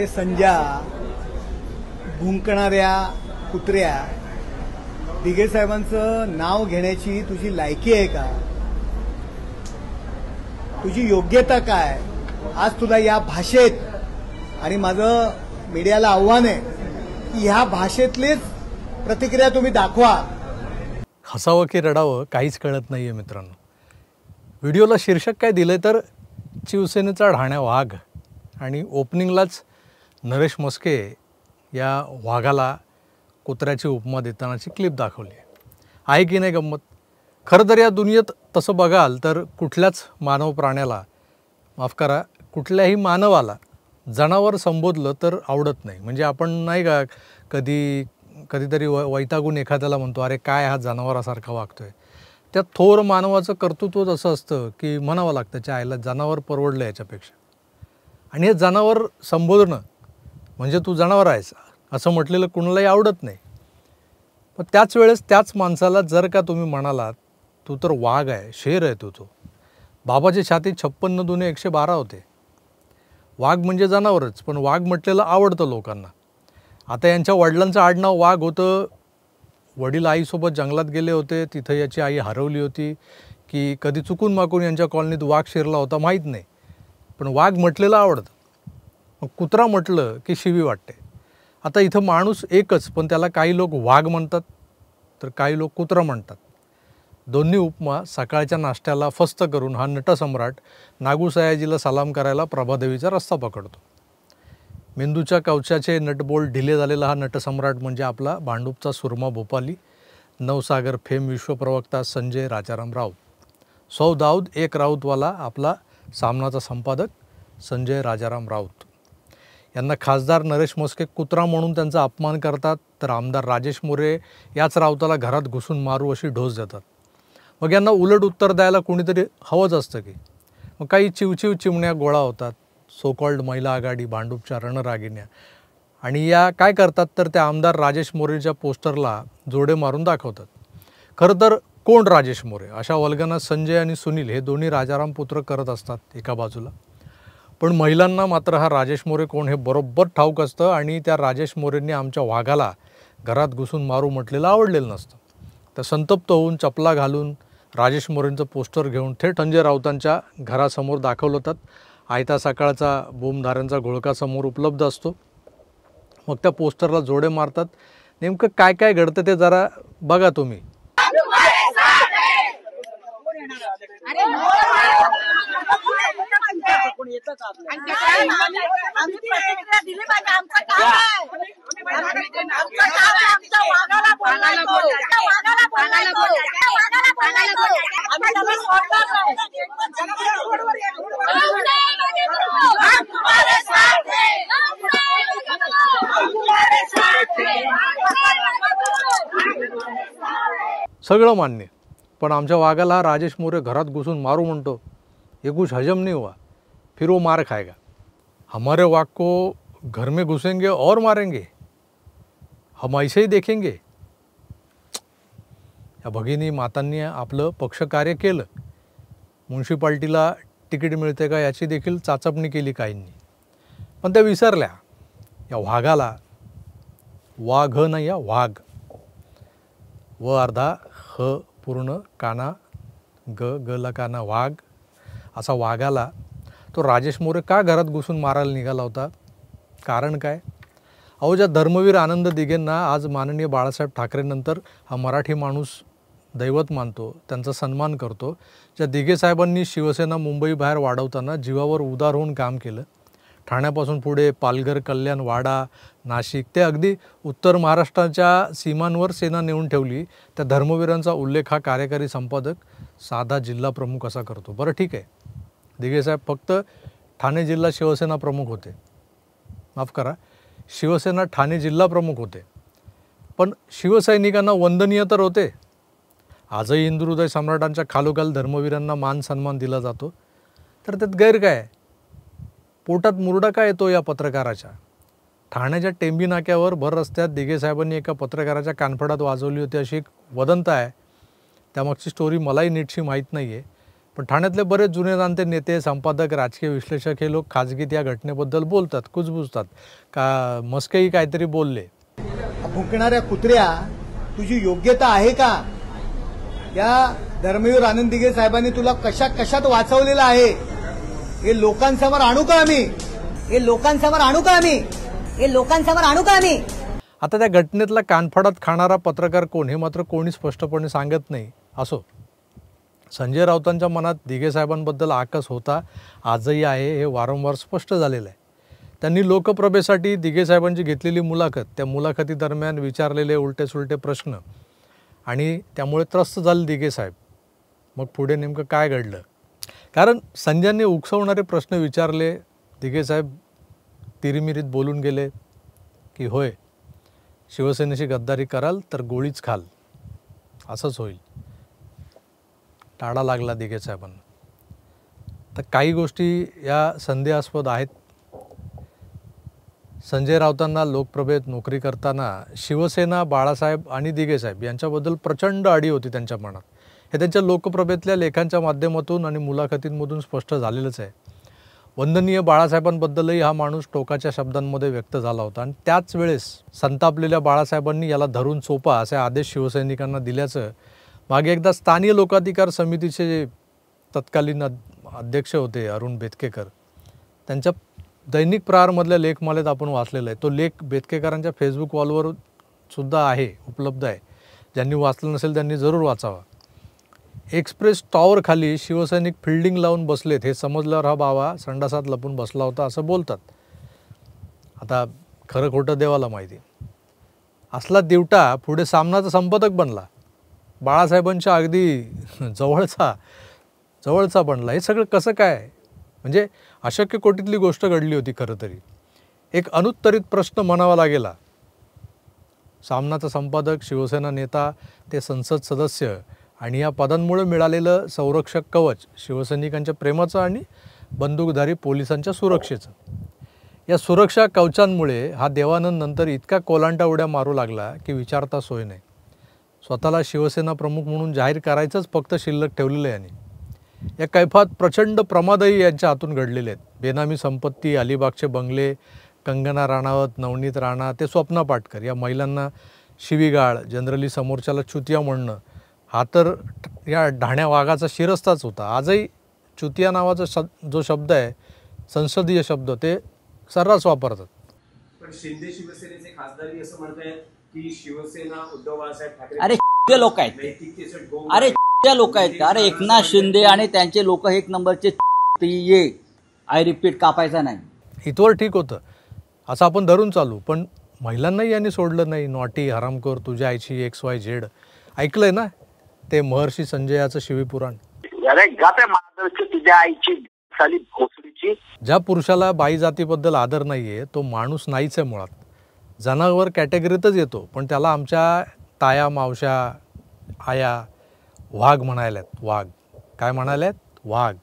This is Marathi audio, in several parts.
अरे संजा, भुंकणाऱ्या कुत्र्या, दिघे साहेबांचं नाव घेण्याची तुझी लायकी आहे का? तुझी योग्यता काय? आज तुला या भाषेत, आणि माझं मीडियाला आव्हान आहे की ह्या भाषेतलीच प्रतिक्रिया तुम्ही दाखवा. हसावं की रडावं काहीच कळत नाहीये मित्रांनो. व्हिडिओला शीर्षक काय दिलंय तर शिवसेनेचा ढाण्या वाघ, आणि ओपनिंगलाच नरेश म्हस्के या वाघाला कुत्र्याची उपमा देतानाची क्लिप दाखवली आहे की नाही गंमत? खरं तर या दुनियेत तसं बघाल तर कुठल्याच मानव प्राण्याला, माफ करा, कुठल्याही मानवाला जनावर संबोधलं तर आवडत नाही. म्हणजे आपण नाही का कधीतरी वैतागून एखाद्याला म्हणतो, अरे काय हा जनावरासारखा वागतोय. त्या थोर मानवाचं कर्तृत्वच असं असतं की म्हणावं लागतं त्याच्या आईला जनावर परवडलं याच्यापेक्षा. आणि हे जनावर संबोधणं म्हणजे तू जनावर आहेस असं म्हटलेलं कुणालाही आवडत नाही. पण त्याच वेळेस त्याच माणसाला जर का तुम्ही म्हणालात तू तर वाघ आहे, शेर आहे तो बाबाची छाती 56 दुने 112 होते. वाघ म्हणजे जनावरच, पण वाघ म्हटलेलं आवडतं लोकांना. आता यांच्या वडिलांचं आडनाव वाघ होतं. वडील आईसोबत जंगलात गेले होते, तिथं याची आई हरवली होती की कधी चुकून माकून यांच्या कॉलनीत वाघ शिरला होता माहीत नाही, पण वाघ म्हटलेलं आवडतं. मग कुत्रा म्हटलं की शिवी वाटते. आता इथं माणूस एकच, पण त्याला काही लोक वाघ म्हणतात तर काही लोक कुत्रा म्हणतात. दोन्ही उपमा सकाळच्या नाश्त्याला फस्त करून हा नटसम्राट नागूसयाजीला सलाम करायला प्रभादेवीचा रस्ता पकडतो. मेंदूच्या कवचाचे नटबोल्ट ढिले झालेला हा नटसम्राट म्हणजे आपला भांडूपचा सुरमा भोपाली, नवसागर फेम विश्वप्रवक्ता संजय राजाराम राऊत. 100 दाऊद 1 राऊतवाला आपला सामनाचा संपादक संजय राजाराम राऊत. यांना खासदार नरेश म्हस्के कुत्रा म्हणून त्यांचा अपमान करतात, तर आमदार राजेश मोरे याच राऊताला घरात घुसून मारू अशी ढोस देतात. मग यांना उलट उत्तर द्यायला कोणीतरी हवंच असतं की. मग काही चिवचिव चिमण्या गोळा होतात, सो कॉल्ड महिला आघाडी, भांडूपच्या रणरागिण्या, आणि या काय करतात तर त्या आमदार राजेश मोरेच्या पोस्टरला जोडे मारून दाखवतात. खरं तर कोण राजेश मोरे? अशा वल्गना संजय आणि सुनील हे दोन्ही राजाराम पुत्र करत असतात एका बाजूला. पण महिलांना मात्र हा राजेश मोरे कोण हे बरोबर ठाऊक असतं, आणि त्या राजेश मोरेंनी आमच्या वाघाला घरात घुसून मारू म्हटलेलं आवडलेलं नसतं. तर संतप्त होऊन चपला घालून राजेश मोरेंचं पोस्टर घेऊन थेट संजय राऊतांच्या घरासमोर दाखवलं होतात. आयता सकाळचा बोमधाऱ्यांचा घोळका समोर उपलब्ध असतो. मग त्या पोस्टरला जोडे मारतात. नेमकं काय काय घडतं ते जरा बघा तुम्ही. सगळं मान्य, पण आमच्या वाघाला राजेश मोरे घरात घुसून मारू म्हणतो, ये कुछ हजम नहीं हुआ, फिर वो मार खाएगा. हमारे वाघ को घर में घुसेंगे और मारेंगे, हम ऐसे ही देखेंगे. या भगिनी मातांनी आपलं पक्षकार्य केलं. म्युन्सिपाल्टीला तिकीट मिळते का याची देखील चाचपणी केली काहींनी, पण त्या विसरल्या. या वाघाला, वाघ नाही या वाघ, व अर्धा ह पूर्ण काना, गला काना वाघ, असा वाघाला तो राजेश मोरे का घरात घुसून मारायला निघाला होता? कारण काय? अहो, ज्या धर्मवीर आनंद दिघेंना आज माननीय बाळासाहेब ठाकरेंनंतर हा मराठी माणूस दैवत मानतो, त्यांचा सन्मान करतो, ज्या दिघे साहेबांनी शिवसेना मुंबई बाहेर वाढवताना जीवावर उदार होऊन काम केलं, ठाण्यापासून पुढे पालघर, कल्याण, वाडा, नाशिक, ते अगदी उत्तर महाराष्ट्राच्या सीमांवर सेना नेऊन ठेवली, त्या धर्मवीरांचा उल्लेख हा कार्यकारी संपादक साधा जिल्हा प्रमुख असा करतो. बरं ठीक आहे, दिघे साहेब फक्त ठाणे जिल्हा शिवसेना प्रमुख होते, माफ करा, शिवसेना ठाणे जिल्हा प्रमुख होते, पण शिवसैनिकांना वंदनीय तर होते. आजही हिंदुहृदय सम्राटांच्या खालोखाल धर्मवीरांना मान सन्मान दिला जातो, तर त्यात गैर काय? पोटात मुरडा काय येतो या पत्रकाराच्या? ठाण्याच्या टेंबी नाक्यावर भर रस्त्यात दिघे साहेबांनी एका पत्रकाराच्या कानफडात वाजवली होती अशी एक वदंत आहे. त्यामागची स्टोरी मलाही नीटशी माहीत नाही आहे, पण ठाण्यातले बरेच जुने जाणते नेते, संपादक, राजकीय विश्लेषक हे लोक खाजगीत या घटनेबद्दल बोलतात, कुजबुजतात का मस्केही काहीतरी बोलले. भुंकणाऱ्या कुत्र्या, तुझी योग्यता आहे का? या धर्मवीर आनंद दिघे साहेबांनी तुला कशात वाचवलेलं आहे हे लोकांसमोर आणू का आम्ही? आता त्या घटनेतला कानफडात खाणारा पत्रकार कोण हे मात्र कोणी स्पष्टपणे सांगत नाही. असो, संजय राऊतांच्या मनात दिघे साहेबांबद्दल आकस होता, आजही आहे, हे वारंवार स्पष्ट झालेलं आहे. त्यांनी लोकप्रभेसाठी दिघे साहेबांची घेतलेली मुलाखत, त्या मुलाखतीदरम्यान विचारलेले उलटे सुलटे प्रश्न आणि त्यामुळे त्रस्त झाले दिघे साहेब. मग पुढे नेमकं काय घडलं? कारण संजयने उकसवणारे प्रश्न विचारले, दिघे साहेब तिरीमिरीत बोलून गेले की होय, शिवसेनेशी गद्दारी कराल तर गोळीच खाल, असंच होईल. टाळा लागला दिघे साहेबांना. तर काही गोष्टी या संदेहास्पद आहेत. संजय राऊतांना लोकप्रभेत नोकरी करताना शिवसेना, बाळासाहेब आणि दिघे साहेब यांच्याबद्दल प्रचंड आडी होती त्यांच्या मनात. हे त्यांच्या लोकप्रभेतल्या लेखांच्या माध्यमातून आणि मुलाखतींमधून स्पष्ट झालेलंच आहे. वंदनीय बाळासाहेबांबद्दलही हा माणूस टोकाच्या शब्दांमध्ये व्यक्त झाला होता आणि त्याच वेळेस संतापलेल्या बाळासाहेबांनी याला धरून सोपा असे आदेश शिवसैनिकांना दिल्याचं मागे एकदा स्थानिक लोकाधिकार समितीचे जे तत्कालीन अध्यक्ष होते अरुण बेतकेकर, त्यांच्या दैनिक प्रहारमधल्या लेखमालेत आपण वाचलेला आहे. तो लेख बेतकेकरांच्या फेसबुक वॉलवर सुद्धा आहे, उपलब्ध आहे. ज्यांनी वाचलं नसेल त्यांनी जरूर वाचावा. एक्सप्रेस टॉवर खाली शिवसैनिक फिल्डिंग लावून बसलेत हे समजल्यावर हा बाबा संडासात लपून बसला होता असं बोलतात. आता खरं खोटं देवाला माहिती. असला दिवटा पुढे सामनाचा संपादक बनला, बाळासाहेबांच्या अगदी जवळचा बनला. हे सगळं कसं काय? म्हणजे अशक्य कोटीतली गोष्ट घडली होती. खरं तरी एक अनुत्तरित प्रश्न म्हणावा लागेला. सामनाचा संपादक, शिवसेना नेता, ते संसद सदस्य आणि या पदांमुळे मिळालेलं संरक्षक कवच शिवसैनिकांच्या प्रेमाचं आणि बंदूकधारी पोलिसांच्या सुरक्षेचं. या सुरक्षा कवचांमुळे हा देवानंद नंतर इतका कोलांटा उड्या मारू लागला की विचारता सोय नाही. स्वतःला शिवसेना प्रमुख म्हणून जाहीर करायचंच फक्त शिल्लक ठेवलेलं आहे. आणि या कैफात प्रचंड प्रमादही यांच्या हातून घडलेले आहेत. बेनामी संपत्ती, अलिबागचे बंगले, कंगना राणावत, नवनीत राणा ते स्वप्ना पाटकर या महिलांना शिवीगाळ, जनरली समोरच्याला चुतिया म्हणणं, हा तर या ढाण्या वाघाचा शिरस्ताच होता. आजही चुतिया नावाचा जो शब्द आहे, संसदीय शब्द, ते सर्रास वापरतात. पण शिंदे शिवसेनेचे खासदारही असं म्हणताय की शिवसेना उद्धव बाळासाहेब ठाकरे अरे लोक आहेत, लोक आहेत. अरे एकनाथ शिंदे आणि त्यांचे लोक एक नंबरचे ये आय रिपीट कापायचा नाही. इथवर ठीक होतं असं आपण धरून चालू, पण महिलांनाही यांनी सोडलं नाही. नॉटी, हरामखोर, तुझ्या आईची XYZ ऐकलंय ना ते महर्षी संजयाचं शिवीपुराण. तुझ्या आईची साली भोसडीची. ज्या पुरुषाला बाई जातीबद्दल आदर नाहीये तो माणूस नाहीच आहे मुळात, जनावर कॅटेगरीतच येतो. पण त्याला आमच्या ताया, मावशा, आया वाघ म्हणायल्यात. वाघ काय म्हणाल्यात? वाघ.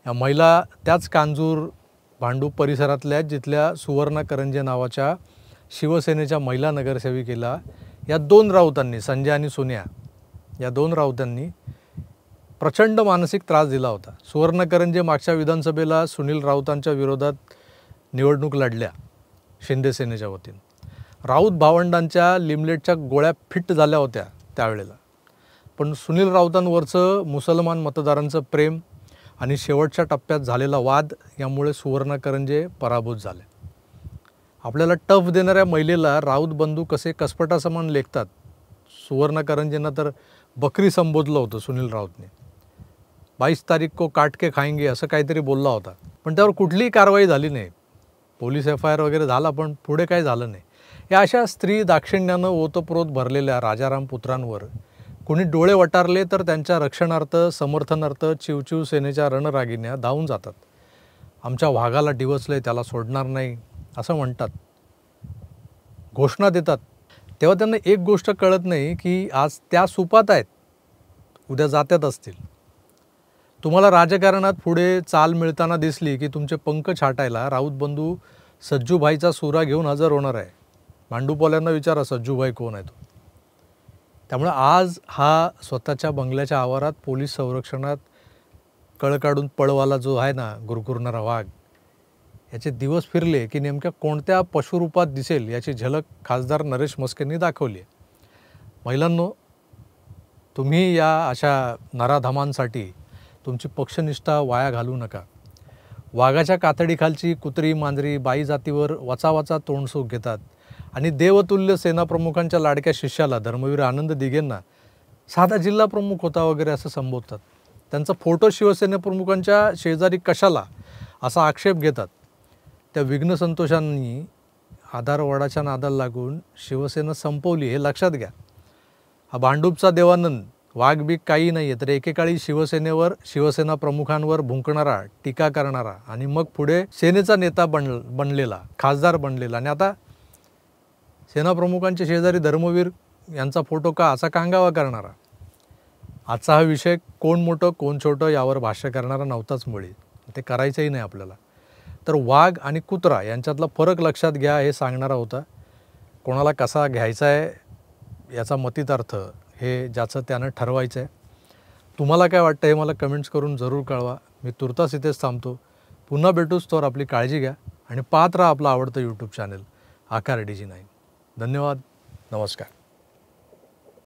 या महिला त्याच कांजूर भांडूप परिसरातल्या जिथल्या सुवर्णा करंजे नावाच्या शिवसेनेच्या महिला नगरसेविकेला या दोन राऊतांनी, संजय आणि सोनिया, या दोन राऊतांनी प्रचंड मानसिक त्रास दिला होता. सुवर्ण करंजे मागच्या विधानसभेला सुनील राऊतांच्या विरोधात निवडणूक लढल्या शिंदे सेनेच्या वतीनं. राऊत भावंडांच्या लिमलेटच्या गोळ्या फिट झाल्या होत्या त्यावेळेला. पण सुनील राऊतांवरचं मुसलमान मतदारांचं प्रेम आणि शेवटच्या टप्प्यात झालेला वाद यामुळे सुवर्ण करंजे पराभूत झाले. आपल्याला टफ देणाऱ्या महिलेला राऊत बंधू कसे कसपटासमान लेखतात. सुवर्ण करंजेंना तर बकरी संबोधलं होतं सुनील राऊतने. 22 तारीख को काट के खाएंगे असं काहीतरी बोलला होता. पण त्यावर कुठलीही कारवाई झाली नाही. पोलीस FIR वगैरे झाला पण पुढे काही झालं नाही. या अशा स्त्री दाक्षिण्यानं ओतप्रोत भरलेल्या राजाराम पुत्रांवर कुणी डोळे वटारले तर त्यांच्या रक्षणार्थ, समर्थनार्थ चिवचिव सेनेच्या रणरागिण्या धावून जातात. आमच्या वाघाला डिवचलंय, त्याला सोडणार नाही असं म्हणतात, घोषणा देतात. तेव्हा त्यांना एक गोष्ट कळत नाही की आज त्या सुपात आहेत, उद्या जात्यात असतील. तुम्हाला राजकारणात पुढे चाल मिळताना दिसली की तुमचे पंख छाटायला राऊत बंधू सज्जूभाईचा सुरा घेऊन हजर होणार आहे. भांडूपवाल्यांना विचारा सज्जूभाई कोण आहे तो. त्यामुळे आज हा स्वतःच्या बंगल्याच्या आवारात पोलीस संरक्षणात कळ काढून पळवाला जो आहे ना गुरगुरणारा वाघ, याचे दिवस फिरले की नेमक्या कोणत्या पशुरूपात दिसेल याची झलक खासदार नरेश म्हस्केंनी दाखवली आहे. महिलांनो, तुम्ही या अशा नराधमांसाठी तुमची पक्षनिष्ठा वाया घालवू नका. वाघाच्या कातडीखालची कुत्री मांजरी बाई जातीवर वचावचा तोंडसूक घेतात आणि देवतुल्य सेनाप्रमुखांच्या लाडक्या शिष्याला धर्मवीर आनंद दिघेंना साधा जिल्हा प्रमुख होता वगैरे असं संबोधतात. त्यांचा फोटो शिवसेनेप्रमुखांच्या शेजारी कशाला असा आक्षेप घेतात. त्या विघ्न संतोषांनी आधारवडाच्या नादाला लागून शिवसेना संपवली हे लक्षात घ्या. हा भांडूपचा देवानंद वाघबीक काही नाही आहे, तर एकेकाळी शिवसेनेवर शिवसेना प्रमुखांवर भुंकणारा, टीका करणारा आणि मग पुढे सेनेचा नेता बनलेला, खासदार बनलेला आणि आता सेनाप्रमुखांचे शेजारी धर्मवीर यांचा फोटो का असा कांगावा करणारा. आजचा हा विषय कोण मोठं कोण छोटं यावर भाष्य करणारा नव्हताच मुळी, ते करायचंही नाही आपल्याला. तर वाघ आणि कुत्रा यांच्यातला फरक लक्षात घ्या हे सांगणारा होता. कोणाला कसा घ्यायचा आहे याचा मतितार्थ हे ज्याचं त्यानं ठरवायचं आहे. तुम्हाला काय वाटतं हे मला कमेंट्स करून जरूर कळवा. मी तुर्तास इथेच थांबतो. पुन्हा भेटूच, तर आपली काळजी घ्या आणि पाहत राहा आपलं आवडतं यूट्यूब चॅनल आकार DG9. धन्यवाद. नमस्कार.